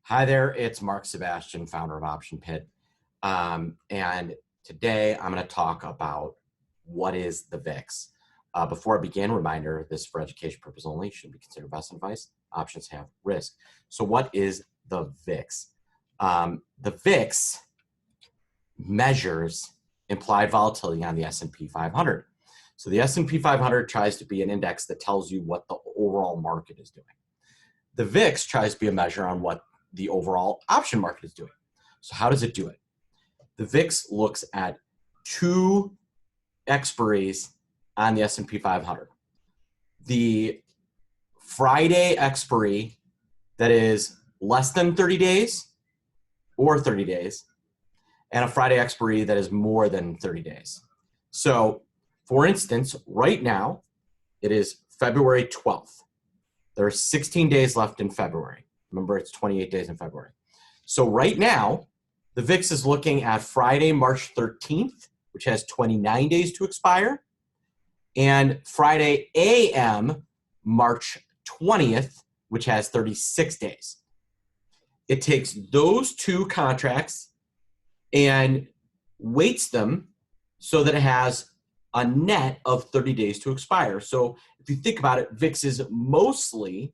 Hi there, it's Mark Sebastian, founder of Option Pit. And today I'm going to talk about what is the VIX. Before I begin, reminder, this is for education purpose only, should be considered investment advice. Options have risk. So what is the VIX? The VIX measures implied volatility on the S&P 500. So the S&P 500 tries to be an index that tells you what the overall market is doing. The VIX tries to be a measure on what the overall option market is doing. So how does it do it? The VIX looks at two expiries on the S&P 500. The Friday expiry that is less than 30 days or 30 days, and a Friday expiry that is more than 30 days. So for instance, right now, it is February 12th. There are 16 days left in February. Remember, it's 28 days in February. So right now, the VIX is looking at Friday, March 13th, which has 29 days to expire, and Friday AM, March 20th, which has 36 days. It takes those two contracts and weights them so that it has a net of 30 days to expire. So if you think about it, VIX is mostly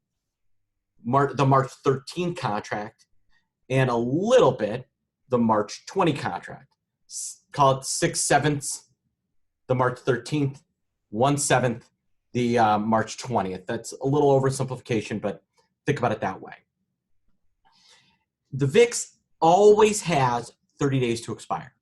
the March 13 contract and a little bit the March 20 contract. Call it 6/7 the March 13th, 1/7 the March 20th. That's a little oversimplification, but think about it that way. The VIX always has 30 days to expire.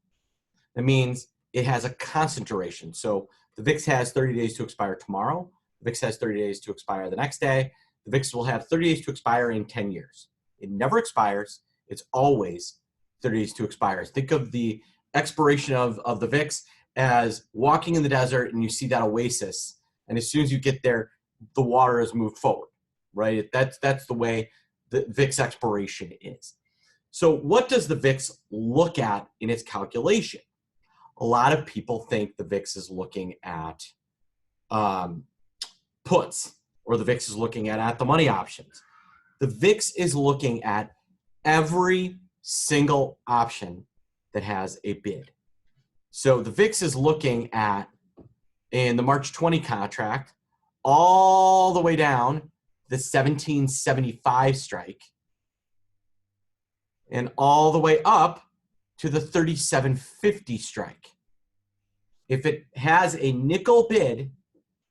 That means it has a constant duration. So the VIX has 30 days to expire tomorrow. The VIX has 30 days to expire the next day. The VIX will have 30 days to expire in 10 years. It never expires. It's always 30 days to expire. Think of the expiration of the VIX as walking in the desert and you see that oasis. And as soon as you get there, the water has moved forward, right? That's the way the VIX expiration is. So what does the VIX look at in its calculation? A lot of people think the VIX is looking at puts, or the VIX is looking at the money options. The VIX is looking at every single option that has a bid. So the VIX is looking at, in the March 20 contract, all the way down the 1775 strike and all the way up to the 3750 strike. If it has a nickel bid,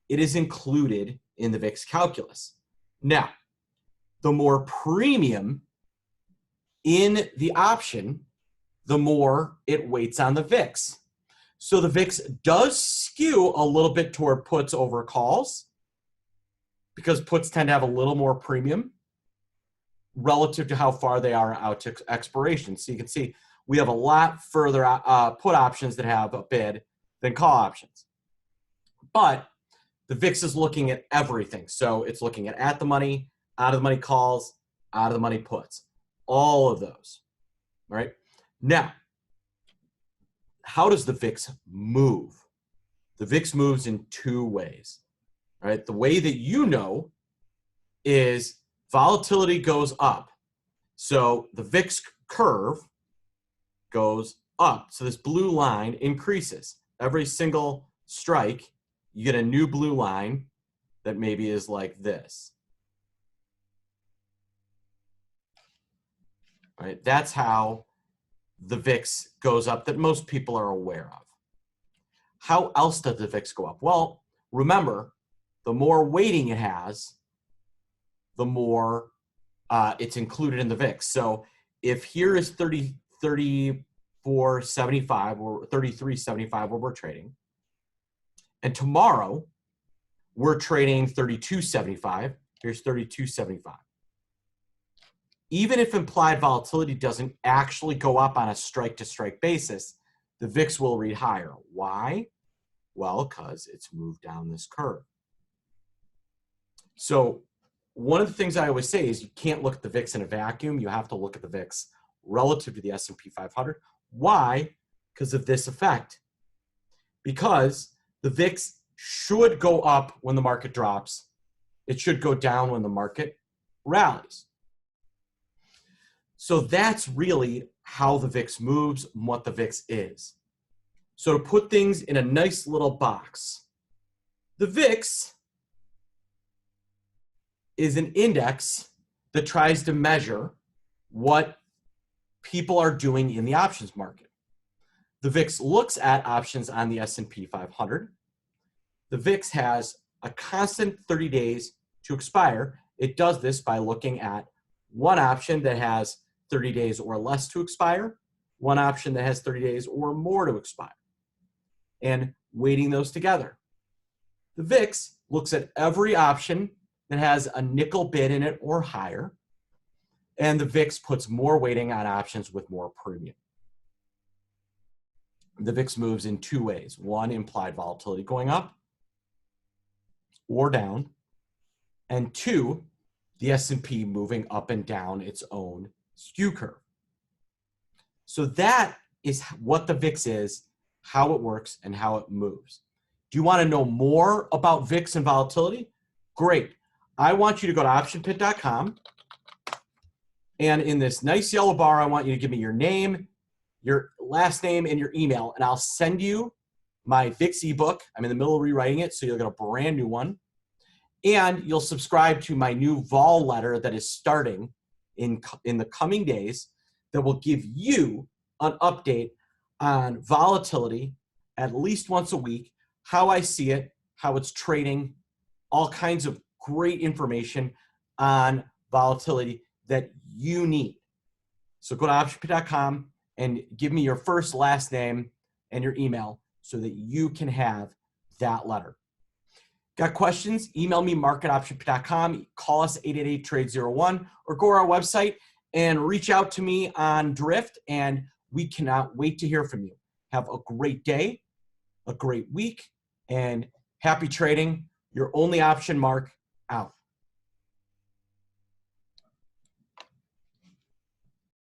it is included in the VIX calculus. Now, the more premium in the option, the more it weights on the VIX. So the VIX does skew a little bit toward puts over calls because puts tend to have a little more premium relative to how far they are out to expiration. So you can see we have a lot further put options that have a bid than call options. But the VIX is looking at everything. So it's looking at the money, out of the money calls, out of the money puts, all of those, right? Now, how does the VIX move? The VIX moves in two ways, right? The way that you know is volatility goes up. So the VIX curve goes up. So this blue line increases. Every single strike, you get a new blue line that maybe is like this. All right? That's how the VIX goes up that most people are aware of. How else does the VIX go up? Well, remember, the more weighting it has, the more it's included in the VIX. So if here is 34.75 or 33.75 where we're trading, and tomorrow we're trading 32.75, here's 32.75. Even if implied volatility doesn't actually go up on a strike-to-strike basis, the VIX will read higher. Why? Well, because it's moved down this curve. So one of the things I always say is you can't look at the VIX in a vacuum. You have to look at the VIX relative to the S&P 500. Why? Because of this effect. Because the VIX should go up when the market drops. It should go down when the market rallies. So that's really how the VIX moves and what the VIX is. So to put things in a nice little box, the VIX is an index that tries to measure what people are doing in the options market. The VIX looks at options on the S&P 500. The VIX has a constant 30 days to expire. It does this by looking at one option that has 30 days or less to expire, one option that has 30 days or more to expire, and weighting those together. The VIX looks at every option that has a nickel bid in it or higher, and the VIX puts more weighting on options with more premium. The VIX moves in two ways. One, implied volatility going up or down, and two, the S&P moving up and down its own skew curve. So that is what the VIX is, how it works, and how it moves. Do you want to know more about VIX and volatility? Great. I want you to go to optionpit.com, and in this nice yellow bar, I want you to give me your name, your last name, and your email, and I'll send you my VIX ebook. I'm in the middle of rewriting it, so you'll get a brand new one. And you'll subscribe to my new vol letter that is starting in the coming days that will give you an update on volatility at least once a week, how I see it, how it's trading, all kinds of great information on volatility that you need. So go to optionpit.com and give me your first, last name, and your email so that you can have that letter. Got questions? Email me, mark@optionpit.com, call us 888-TRADE-01, or go to our website and reach out to me on Drift, and we cannot wait to hear from you. Have a great day, a great week, and happy trading. Your only option, Mark, out.